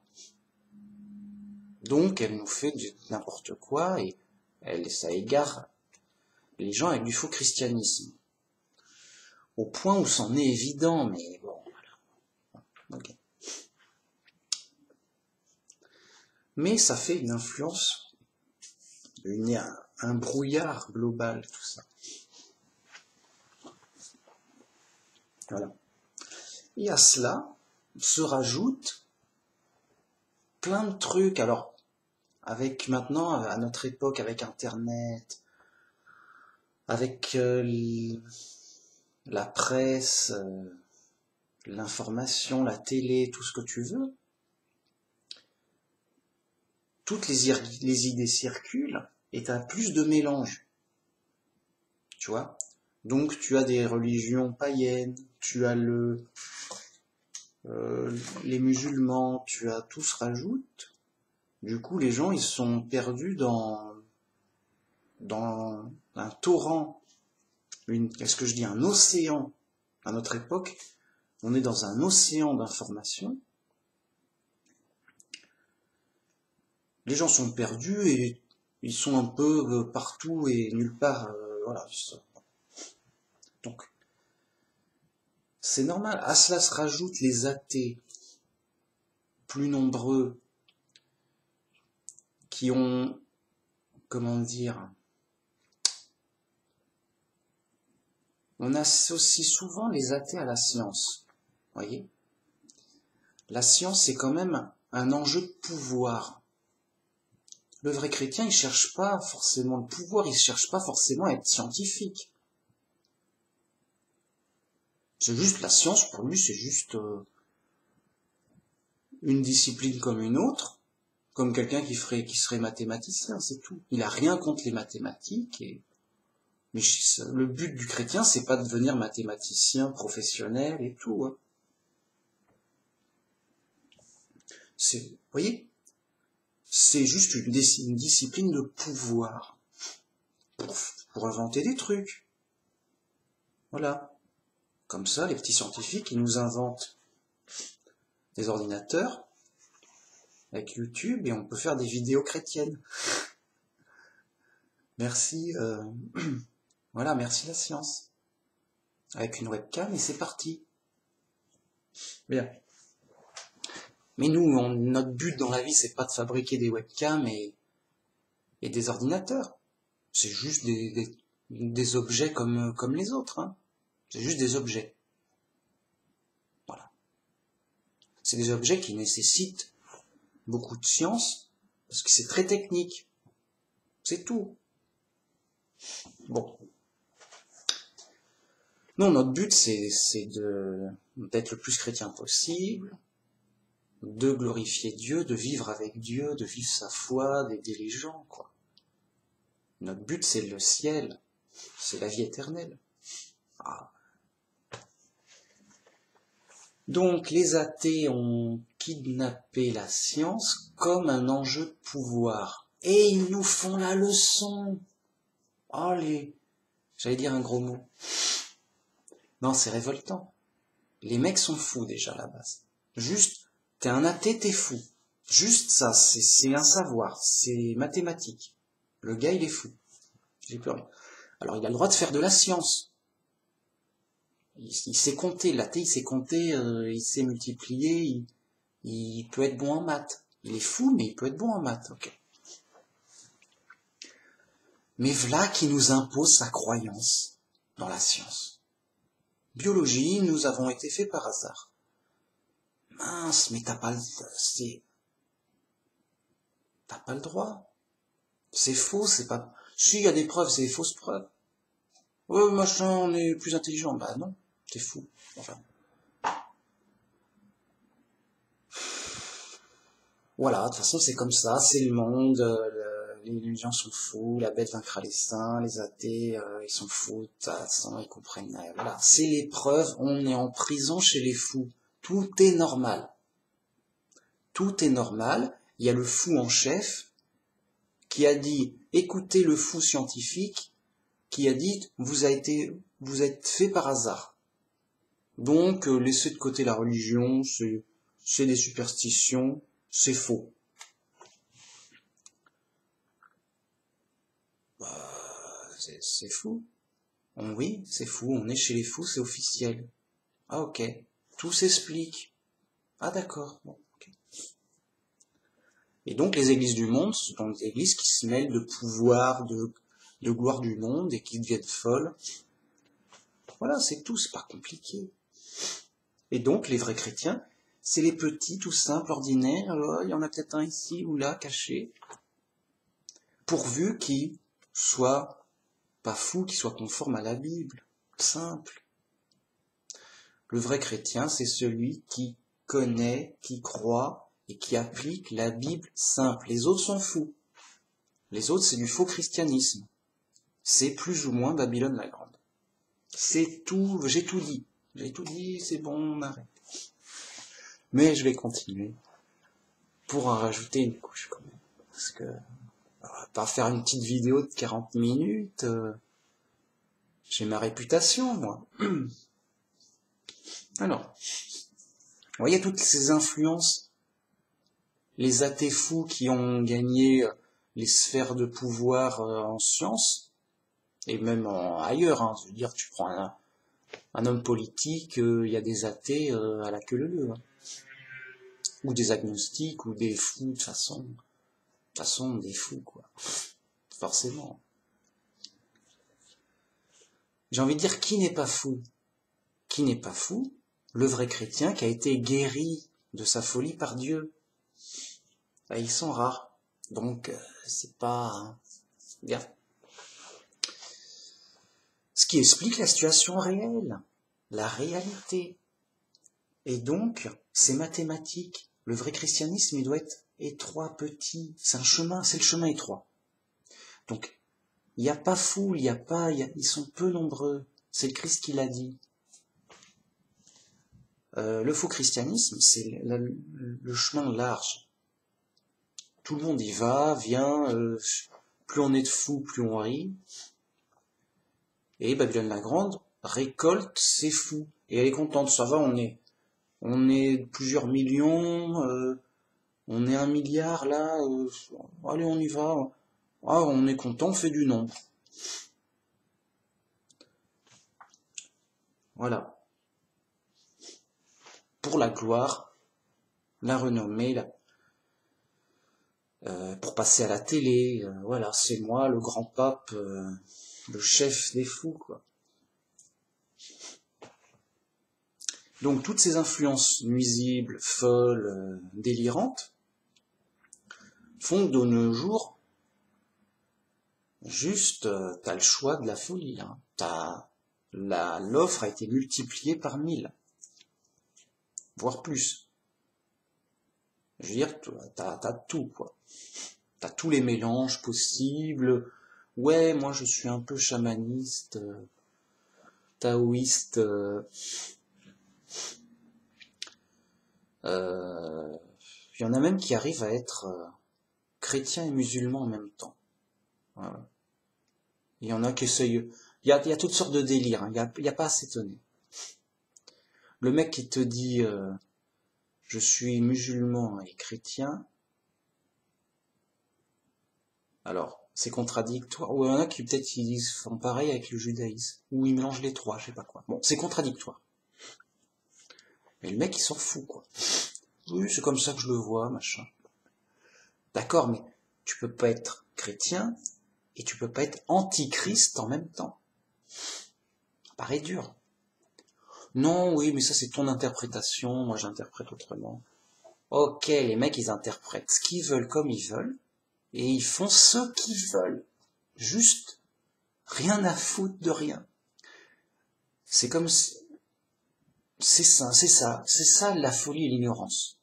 Donc elle nous fait n'importe quoi et ça égare les gens avec du faux christianisme. Au point où c'en est évident, mais bon, voilà. Okay. Mais ça fait une influence, un brouillard global, tout ça. Voilà. Et à cela se rajoutent plein de trucs. Alors, avec maintenant, à notre époque, avec Internet, avec la presse, l'information, la télé, tout ce que tu veux, toutes les idées circulent et tu as plus de mélange. Tu vois ? Donc tu as des religions païennes, tu as les musulmans, tu as tout se rajoute. Du coup, les gens, ils sont perdus dans un torrent, qu'est-ce que je dis, un océan. À notre époque, on est dans un océan d'informations. Les gens sont perdus et ils sont un peu partout et nulle part. Voilà. Donc, c'est normal. À cela se rajoutent les athées, plus nombreux, qui ont, comment dire, on associe souvent les athées à la science. Voyez ? La science, c'est quand même un enjeu de pouvoir. Le vrai chrétien, il cherche pas forcément le pouvoir, il cherche pas forcément à être scientifique. C'est juste la science, pour lui, c'est juste une discipline comme une autre, comme quelqu'un qui serait mathématicien, c'est tout. Il a rien contre les mathématiques, mais le but du chrétien, c'est pas de devenir mathématicien professionnel et tout. Hein. Vous voyez ? C'est juste une discipline de pouvoir pour inventer des trucs. Voilà. Comme ça, les petits scientifiques, ils nous inventent des ordinateurs avec YouTube et on peut faire des vidéos chrétiennes. Merci, voilà, merci la science. Avec une webcam et c'est parti. Bien. Mais nous, notre but dans la vie, c'est pas de fabriquer des webcams et des ordinateurs. C'est juste des objets comme les autres. Hein. C'est juste des objets. Voilà. C'est des objets qui nécessitent beaucoup de science, parce que c'est très technique. C'est tout. Bon. Non, notre but, c'est d'être le plus chrétien possible, de glorifier Dieu, de vivre avec Dieu, de vivre sa foi, d'aider les gens, quoi. Notre but, c'est le ciel, c'est la vie éternelle. Ah. Donc, les athées ont kidnappé la science comme un enjeu de pouvoir. Et ils nous font la leçon. Oh, j'allais dire un gros mot. Non, c'est révoltant. Les mecs sont fous déjà à la base. Juste, t'es un athée, t'es fou. Juste ça, c'est un savoir, c'est mathématique. Le gars, il est fou. J'ai plus rien. Alors, il a le droit de faire de la science. Il sait compter, l'athée, il sait compter, il sait multiplier, il peut être bon en maths. Il est fou, mais il peut être bon en maths, ok. Mais voilà qui nous impose sa croyance dans la science. Biologie, nous avons été faits par hasard. Mince, mais t'as pas le droit. C'est faux, c'est pas... Si, il y a des preuves, c'est des fausses preuves. Ouais, machin, on est plus intelligent. Bah non, t'es fou. Enfin. Voilà, de toute façon, c'est comme ça, c'est le monde, les gens sont fous, la bête vaincra les saints, les athées, ils sont fous, de toute façon, ils comprennent rien. Voilà, c'est les preuves, on est en prison chez les fous. Tout est normal. Tout est normal. Il y a le fou en chef qui a dit, écoutez le fou scientifique, qui a dit, vous êtes fait par hasard. Donc, laissez de côté la religion, c'est des superstitions, c'est faux. C'est fou. Oui, c'est fou, on est chez les fous, c'est officiel. Ah ok, tout s'explique. Ah d'accord, bon, ok. Et donc les églises du monde, ce sont des églises qui se mêlent de pouvoir, de gloire du monde et qui deviennent folles. Voilà, c'est tout, c'est pas compliqué. Et donc les vrais chrétiens, c'est les petits, tout simples, ordinaires, il y en a peut-être un ici ou là, caché, pourvu qu'ils soient pas fous, qu'ils soient conformes à la Bible, simple. Le vrai chrétien, c'est celui qui connaît, qui croit et qui applique la Bible simple. Les autres sont fous. Les autres, c'est du faux christianisme. C'est plus ou moins Babylone la Grande. C'est tout, j'ai tout dit. J'ai tout dit, c'est bon, on arrête. Mais je vais continuer pour en rajouter une couche quand même. Parce que, on va pas faire une petite vidéo de 40 minutes. J'ai ma réputation, moi. Alors, vous voyez toutes ces influences, les athées fous qui ont gagné les sphères de pouvoir en science, et même ailleurs, hein. Je veux dire, tu prends un homme politique, il y a des athées à la queue leu, hein. Ou des agnostiques, ou des fous, de toute façon, des fous, quoi. Forcément. J'ai envie de dire, qui n'est pas fou? Qui n'est pas fou? Le vrai chrétien qui a été guéri de sa folie par Dieu. Bah, ils sont rares. Donc, c'est pas bien. Ce qui explique la situation réelle, la réalité. Et donc, c'est mathématique. Le vrai christianisme, il doit être étroit, petit. C'est un chemin, c'est le chemin étroit. Donc, il n'y a pas foule, ils sont peu nombreux. C'est le Christ qui l'a dit. Le faux christianisme, c'est le chemin large. Tout le monde y va, vient, plus on est de fous, plus on rit. Et Babylone la Grande récolte ses fous. Et elle est contente, ça va, on est plusieurs millions, on est 1 milliard là, allez on y va. Ah, on est content, on fait du nombre. Voilà. Pour la gloire, la renommée, pour passer à la télé, voilà, c'est moi, le grand pape, le chef des fous, quoi. Donc toutes ces influences nuisibles, folles, délirantes, font que de nos jours, juste, t'as le choix de la folie, hein. L'offre a été multipliée par 1000. voire plus. Je veux dire, t'as tout, quoi. T'as tous les mélanges possibles. Ouais, moi je suis un peu chamaniste, taoïste, il y en a même qui arrivent à être chrétiens et musulmans en même temps. Voilà. Il y en a qui essayent. Il y a toutes sortes de délires, hein. Il y a pas à s'étonner. Le mec qui te dit je suis musulman et chrétien, alors c'est contradictoire. Ou il y en a qui peut-être ils font pareil avec le judaïsme, ou ils mélangent les trois, je sais pas quoi. Bon, c'est contradictoire. Mais le mec il s'en fout, quoi. Oui, c'est comme ça que je le vois, machin. D'accord, mais tu peux pas être chrétien et tu peux pas être antichrist en même temps. Ça paraît dur. Non, oui, mais ça c'est ton interprétation, moi j'interprète autrement. Ok, les mecs ils interprètent ce qu'ils veulent comme ils veulent, et ils font ce qu'ils veulent. Juste, rien à foutre de rien. C'est comme si... c'est ça la folie et l'ignorance.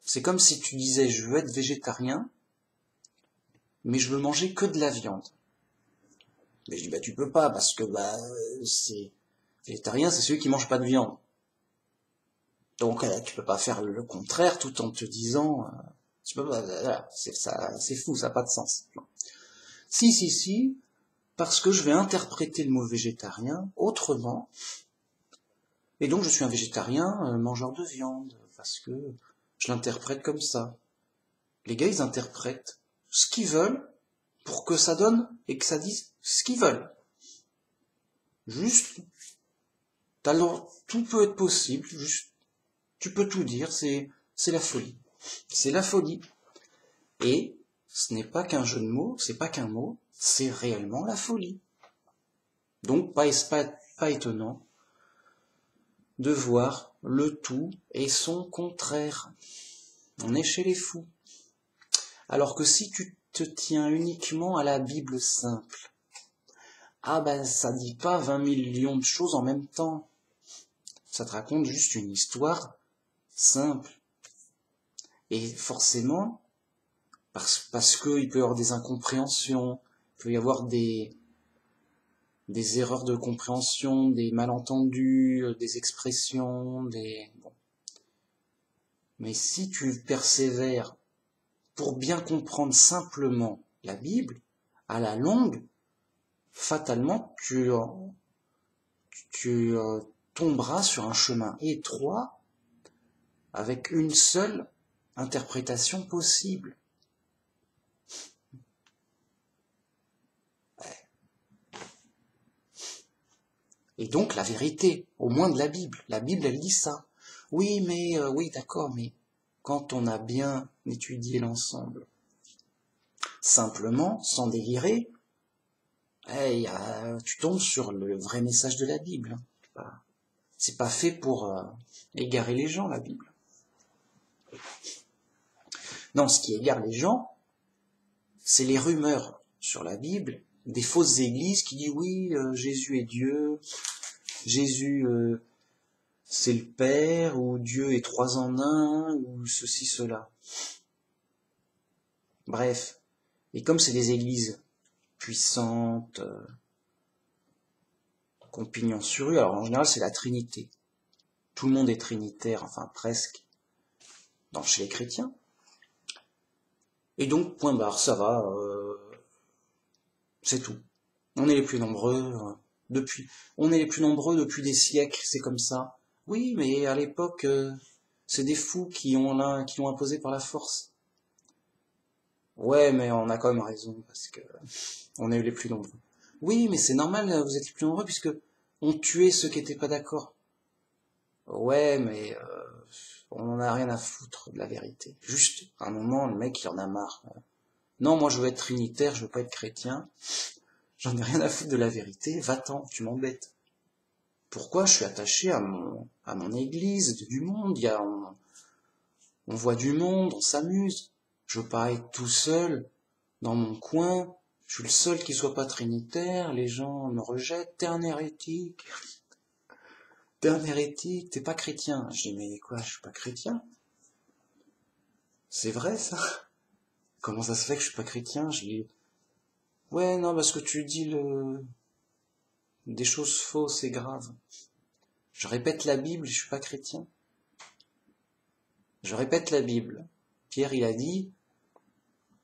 C'est comme si tu disais je veux être végétarien, mais je veux manger que de la viande. Mais je dis bah tu peux pas parce que c'est végétarien, c'est celui qui mange pas de viande. Donc tu peux pas faire le contraire tout en te disant tu peux pas, voilà, c'est fou, ça n'a pas de sens. Si, parce que je vais interpréter le mot végétarien autrement, et donc je suis un végétarien mangeur de viande parce que je l'interprète comme ça. Les gars ils interprètent ce qu'ils veulent pour que ça donne et que ça dise ce qu'ils veulent. Juste, tout peut être possible, juste, tu peux tout dire, c'est la folie. C'est la folie. Et ce n'est pas qu'un jeu de mots, c'est pas qu'un mot, c'est réellement la folie. Donc, pas étonnant de voir le tout et son contraire. On est chez les fous. Alors que si tu te tiens uniquement à la Bible simple, ah ben ça dit pas 20 millions de choses en même temps. Ça te raconte juste une histoire simple. Et forcément, parce qu'il peut y avoir des incompréhensions, il peut y avoir des erreurs de compréhension, des malentendus, des expressions, Bon. Mais si tu persévères pour bien comprendre simplement la Bible, à la longue, fatalement, tu tomberas sur un chemin étroit avec une seule interprétation possible. Et donc la vérité, au moins de la Bible. La Bible, elle dit ça. Oui, mais oui, d'accord, mais quand on a bien étudié l'ensemble, simplement, sans délirer, tu tombes sur le vrai message de la Bible. C'est pas fait pour égarer les gens, la Bible. Non, ce qui égare les gens, c'est les rumeurs sur la Bible, des fausses églises qui disent oui, Jésus est Dieu, Jésus c'est le Père, ou Dieu est trois en un, ou ceci, cela. Bref. Et comme c'est des églises puissantes, qu'on pignon sur rue, alors en général c'est la Trinité. Tout le monde est trinitaire, enfin presque, chez les chrétiens. Et donc, point barre, ça va, c'est tout. On est les plus nombreux depuis des siècles, c'est comme ça. Oui, mais à l'époque, c'est des fous qui l'ont imposé par la force. Ouais, mais on a quand même raison, parce que on est les plus nombreux. Oui, mais c'est normal, vous êtes les plus nombreux, puisque on tuait ceux qui étaient pas d'accord. Ouais, mais on en a rien à foutre de la vérité. Juste, à un moment, le mec, il en a marre. Non, moi je veux être trinitaire, je veux pas être chrétien. J'en ai rien à foutre de la vérité, va-t'en, tu m'embêtes. Pourquoi je suis attaché à mon église, du monde, on voit du monde, on s'amuse. Je veux pas être tout seul, dans mon coin, je suis le seul qui soit pas trinitaire, les gens me rejettent, t'es un hérétique. t'es un hérétique, t'es pas chrétien. Je dis, mais quoi, je suis pas chrétien? C'est vrai, ça? Comment ça se fait que je suis pas chrétien? Je dis, ouais, non, parce que tu dis des choses fausses et graves. Je répète la Bible, je suis pas chrétien. Je répète la Bible. Pierre, il a dit,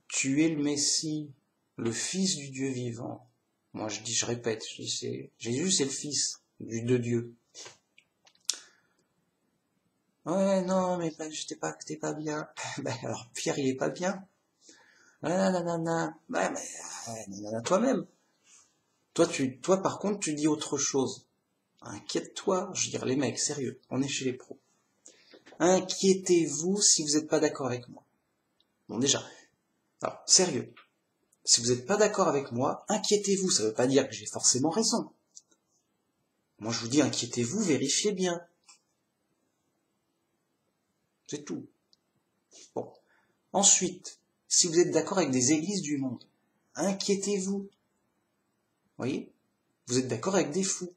tu es le Messie, le Fils du Dieu vivant. Moi, je répète, je dis, Jésus, c'est le Fils de Dieu. Ouais, non, mais t'es pas bien. Ben, alors, Pierre, il est pas bien. Nanana. Ouais, mais, nanana, toi-même. Toi, par contre, tu dis autre chose. Inquiète-toi. Je veux dire, les mecs, sérieux, on est chez les pros. Inquiétez-vous si vous n'êtes pas d'accord avec moi. Bon, déjà. Alors, sérieux. Si vous n'êtes pas d'accord avec moi, inquiétez-vous. Ça veut pas dire que j'ai forcément raison. Moi, je vous dis, inquiétez-vous, vérifiez bien. C'est tout. Bon. Ensuite, si vous êtes d'accord avec des églises du monde, inquiétez-vous. Voyez? Vous êtes d'accord avec des fous.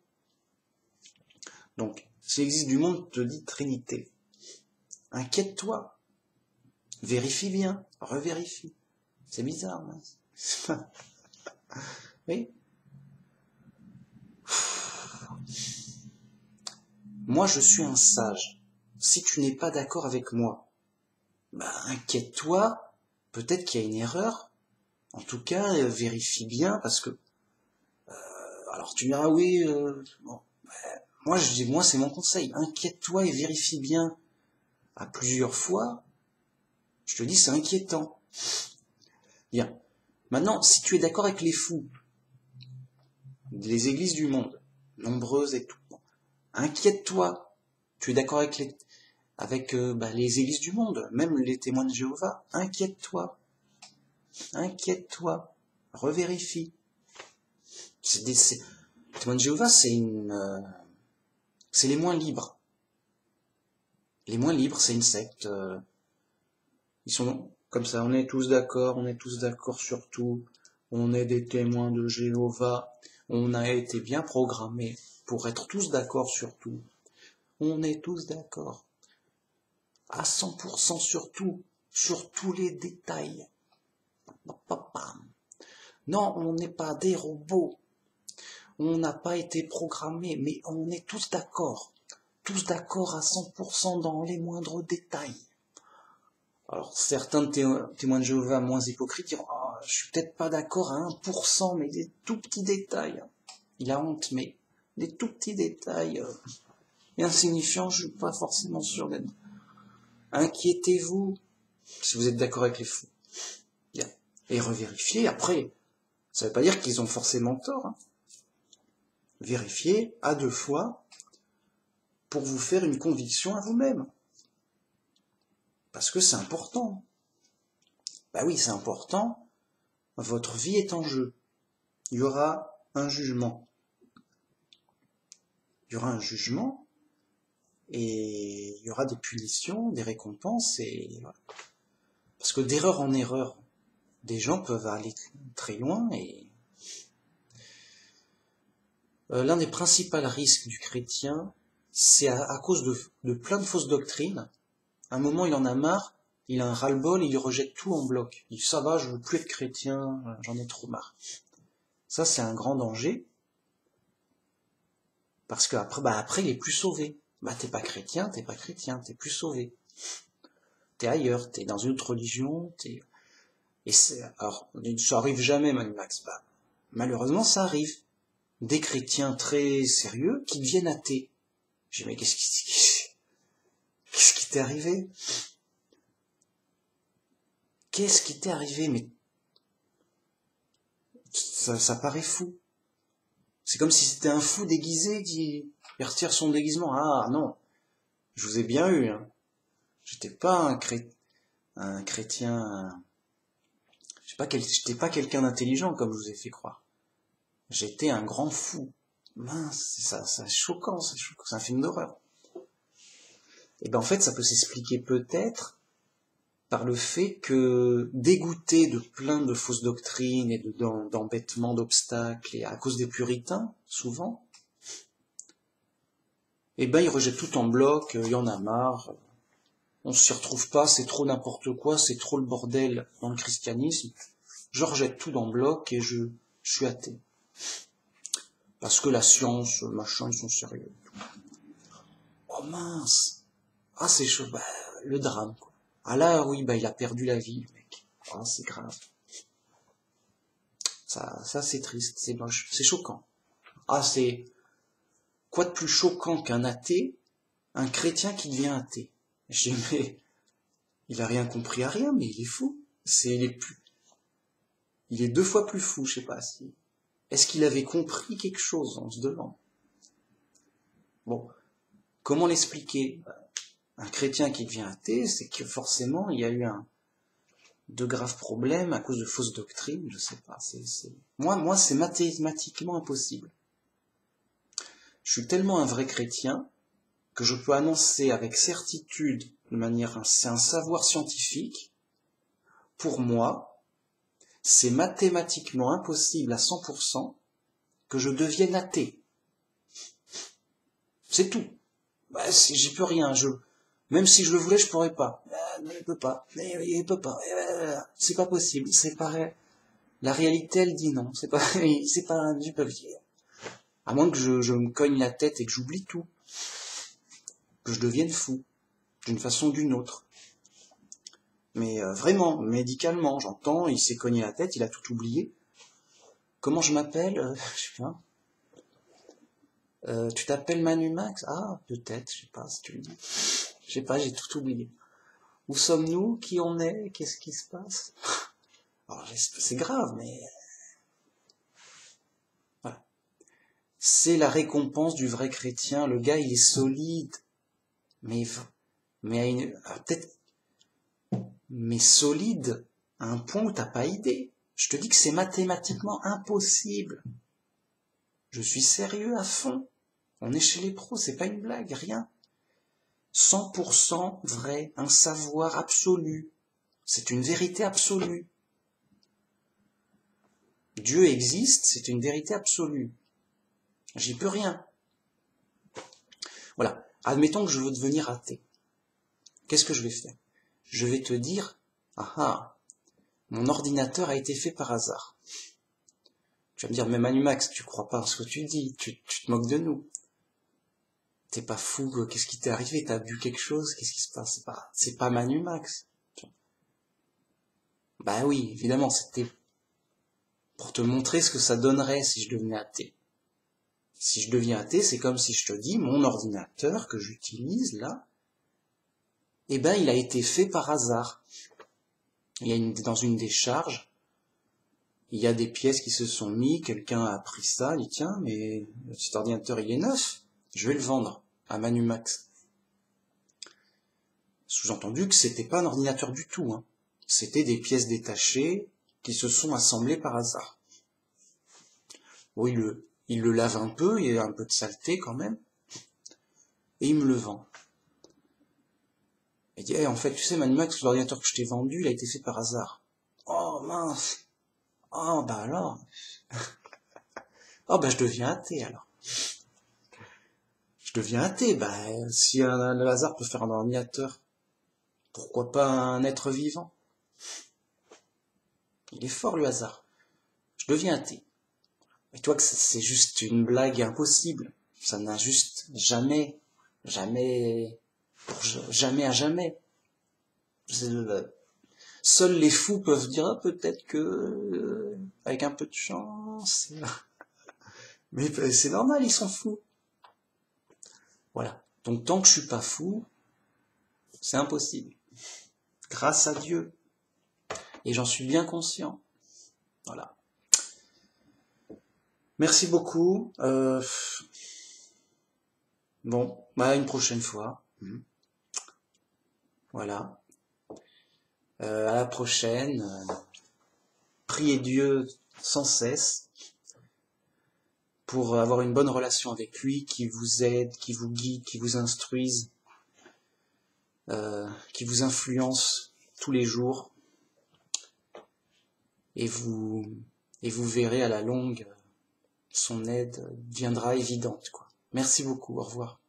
Donc, si l'église du monde te dit Trinité, inquiète-toi. Vérifie bien. Revérifie. C'est bizarre, hein? Oui? Moi, je suis un sage. Si tu n'es pas d'accord avec moi, bah, inquiète-toi. Peut-être qu'il y a une erreur. En tout cas, vérifie bien, parce que... alors, tu me diras, oui, bon, moi, je dis, moi, c'est mon conseil. Inquiète-toi et vérifie bien. À plusieurs fois, je te dis, c'est inquiétant. Bien. Maintenant, si tu es d'accord avec les fous, les églises du monde, nombreuses et tout, bon, inquiète-toi. Tu es d'accord avec les églises du monde, même les témoins de Jéhovah, inquiète-toi. Inquiète-toi. Revérifie. Les témoins de Jéhovah, c'est les moins libres. Les moins libres, c'est une secte. Ils sont comme ça, on est tous d'accord sur tout. On est des témoins de Jéhovah. On a été bien programmés pour être tous d'accord sur tout. On est tous d'accord. À 100% sur tout. Sur tous les détails. Non, on n'est pas des robots. On n'a pas été programmés, mais on est tous d'accord. Tous d'accord à 100% dans les moindres détails. Alors, certains témoins de Jéhovah moins hypocrites diront, je suis peut-être pas d'accord à 1%, mais des tout petits détails. Il a honte, mais des tout petits détails insignifiants, je suis pas forcément sûr d'être. Inquiétez-vous, si vous êtes d'accord avec les fous. Bien. Et revérifiez, après, ça veut pas dire qu'ils ont forcément tort. Hein. Vérifiez à 2 fois pour vous faire une conviction à vous-même. Parce que c'est important. Bah oui, c'est important. Votre vie est en jeu. Il y aura un jugement. Il y aura un jugement et il y aura des punitions, des récompenses et voilà. Parce que d'erreur en erreur, des gens peuvent aller très loin et l'un des principaux risques du chrétien, c'est à cause de plein de fausses doctrines. À un moment, il en a marre, il a un ras-le-bol, il rejette tout en bloc. Il dit ça va, je veux plus être chrétien, j'en ai trop marre. Ça, c'est un grand danger. Parce que après, il est plus sauvé. T'es pas chrétien, t'es plus sauvé. T'es ailleurs, t'es dans une autre religion, alors, ça arrive jamais, Max. Malheureusement, ça arrive. Des chrétiens très sérieux qui deviennent athées. J'ai dit, mais qu'est-ce qui t'est arrivé? Qu'est-ce qui t'est arrivé? Mais ça paraît fou. C'est comme si c'était un fou déguisé qui retire son déguisement. Ah non, je vous ai bien eu. Hein. J'étais pas un chrétien. J'étais pas quelqu'un d'intelligent comme je vous ai fait croire. J'étais un grand fou. Mince, c'est choquant, c'est un film d'horreur. Et en fait, ça peut s'expliquer peut-être par le fait que, dégoûté de plein de fausses doctrines et d'embêtements, d'obstacles, et à cause des puritains, souvent, eh ben il rejette tout en bloc, il y en a marre, on s'y retrouve pas, c'est trop n'importe quoi, c'est trop le bordel dans le christianisme, je rejette tout en bloc et je suis athée. Parce que la science, machin, ils sont sérieux. Oh mince, ah c'est chaud, bah, le drame, quoi. Ah là, oui, bah il a perdu la vie, le mec. Ah, c'est grave. Ça c'est triste, c'est moche, c'est choquant. Ah, c'est quoi de plus choquant qu'un athée, un chrétien qui devient athée. Je dis, mais il a rien compris à rien, mais il est fou. Il est 2 fois plus fou, je sais pas si. Est-ce qu'il avait compris quelque chose, on se demande. Bon, comment l'expliquer? Un chrétien qui devient athée, c'est que forcément il y a eu de graves problèmes à cause de fausses doctrines, je sais pas. Moi, c'est mathématiquement impossible. Je suis tellement un vrai chrétien que je peux annoncer avec certitude, c'est un savoir scientifique. Pour moi, c'est mathématiquement impossible à 100% que je devienne athée. C'est tout. Bah, j'y peux rien. Même si je le voulais, je pourrais pas. Il peut pas. Il peut pas. C'est pas possible. C'est pareil. La réalité, elle dit non. C'est pas. Je peux le dire. À moins que je me cogne la tête et que j'oublie tout. Que je devienne fou. D'une façon ou d'une autre. Mais vraiment, médicalement, j'entends, il s'est cogné la tête, il a tout oublié. Comment je m'appelle? Je sais pas. Tu t'appelles Manu Max? Ah, peut-être, je sais pas si tu le dis. Je sais pas, j'ai tout oublié. Où sommes-nous? Qui on est? Qu'est-ce qui se passe? Alors, c'est grave, mais voilà. C'est la récompense du vrai chrétien. Le gars, il est solide, mais peut-être, mais solide à un point où t'as pas idée. Je te dis que c'est mathématiquement impossible. Je suis sérieux à fond. On est chez les pros, c'est pas une blague, rien. 100% vrai, un savoir absolu. C'est une vérité absolue. Dieu existe, c'est une vérité absolue. J'y peux rien. Voilà. Admettons que je veux devenir athée. Qu'est-ce que je vais faire? Je vais te dire, mon ordinateur a été fait par hasard. Tu vas me dire, mais Manu Max, tu crois pas à ce que tu dis, tu te moques de nous. T'es pas fou, qu'est-ce qui t'est arrivé? T'as bu quelque chose? Qu'est-ce qui se passe? C'est pas Manu Max. Bah oui, évidemment, c'était pour te montrer ce que ça donnerait si je devenais athée. Si je deviens athée, c'est comme si je te dis, mon ordinateur que j'utilise là, eh ben, il a été fait par hasard. Dans une décharge, il y a des pièces qui se sont mis, quelqu'un a pris ça, il dit tiens, mais cet ordinateur il est neuf, je vais le vendre à Manu Max. Sous-entendu que c'était pas un ordinateur du tout, hein. C'était des pièces détachées qui se sont assemblées par hasard. Bon, il le lave un peu, il y a un peu de saleté quand même, et il me le vend. Il dit, en fait, tu sais, Manu Max, l'ordinateur que je t'ai vendu, il a été fait par hasard. Oh mince. Oh bah alors. Oh bah je deviens athée alors. Je deviens athée, bah si le hasard peut faire un ordinateur, pourquoi pas un être vivant? Il est fort le hasard. Je deviens athée. Et toi que c'est juste une blague impossible. Ça n'a juste jamais à jamais. Seuls les fous peuvent dire peut-être que avec un peu de chance. Mais c'est normal, ils sont fous. Voilà. Donc tant que je suis pas fou, c'est impossible. Grâce à Dieu. Et j'en suis bien conscient. Voilà. Merci beaucoup. Bon, bah une prochaine fois. Voilà. À la prochaine. Priez Dieu sans cesse pour avoir une bonne relation avec lui, qui vous aide, qui vous guide, qui vous instruise, qui vous influence tous les jours. Et vous verrez à la longue, son aide viendra évidente, quoi. Merci beaucoup, au revoir.